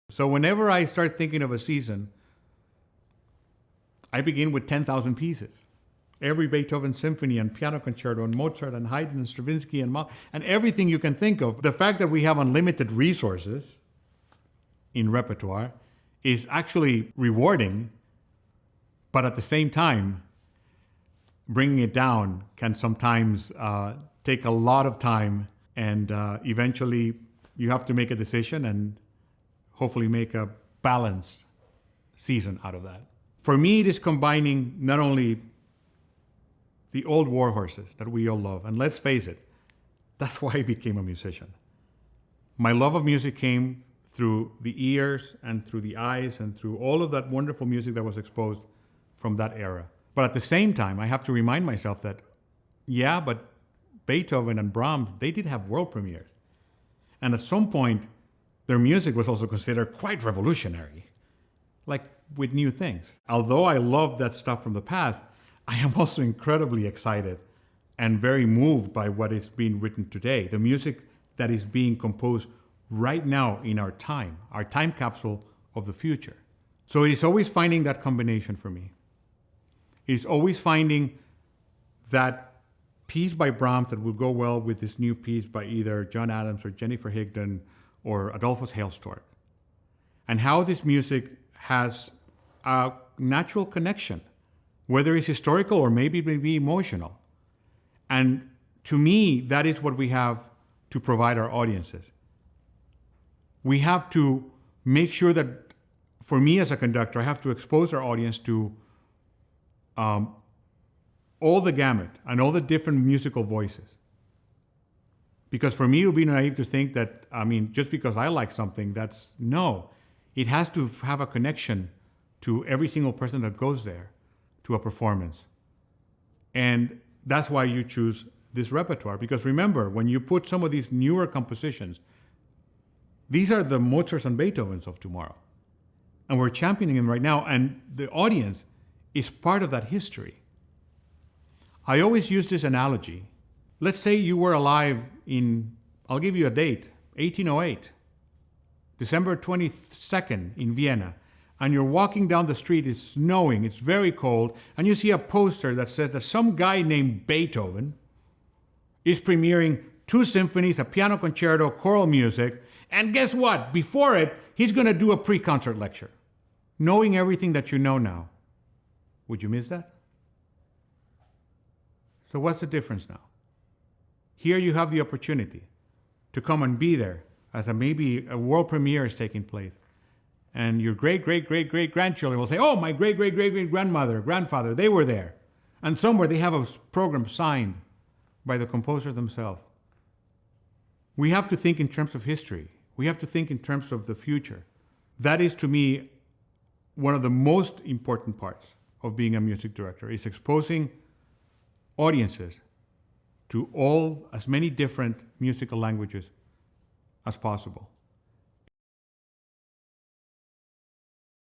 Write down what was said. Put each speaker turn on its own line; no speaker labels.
So whenever I start thinking of a season, I begin with 10,000 pieces. Every Beethoven symphony and piano concerto and Mozart and Haydn and Stravinsky and everything you can think of. The fact that we have unlimited resources in repertoire is actually rewarding, but at the same time, bringing it down can sometimes take a lot of time, and eventually you have to make a decision and hopefully make a balanced season out of that. For me, it is combining not only the old war horses that we all love, and let's face it, that's why I became a musician. My love of music came through the ears and through the eyes and through all of that wonderful music that was exposed from that era. But at the same time, I have to remind myself that, yeah, but Beethoven and Brahms, they did have world premieres. And at some point, their music was also considered quite revolutionary, like with new things. Although I love that stuff from the past, I am also incredibly excited and very moved by what is being written today, the music that is being composed right now in our time capsule of the future. So it is always finding that combination for me. It's always finding that piece by Brahms that will go well with this new piece by either John Adams or Jennifer Higdon or Adolphus Hailstork. And how this music has a natural connection, whether it's historical or maybe emotional. And to me, that is what we have to provide our audiences. We have to make sure that, for me as a conductor, I have to expose our audience to all the gamut and all the different musical voices. Because for me, it would be naive to think that, just because I like something, no. It has to have a connection to every single person that goes there to a performance. And that's why you choose this repertoire. Because remember, when you put some of these newer compositions, these are the Mozarts and Beethovens of tomorrow. And we're championing them right now, and the audience is part of that history. I always use this analogy. Let's say you were alive I'll give you a date, 1808, December 22nd in Vienna, and you're walking down the street, it's snowing, it's very cold, and you see a poster that says that some guy named Beethoven is premiering 2 symphonies, a piano concerto, choral music, and guess what? Before it, he's going to do a pre-concert lecture. Knowing everything that you know now, would you miss that? So what's the difference now? Here you have the opportunity to come and be there as maybe a world premiere is taking place. And your great-great-great-great-grandchildren will say, oh, my great-great-great-great-grandmother, grandfather, they were there. And somewhere they have a program signed by the composer themselves. We have to think in terms of history. We have to think in terms of the future. That is, to me, one of the most important parts of being a music director, is exposing audiences to as many different musical languages as possible.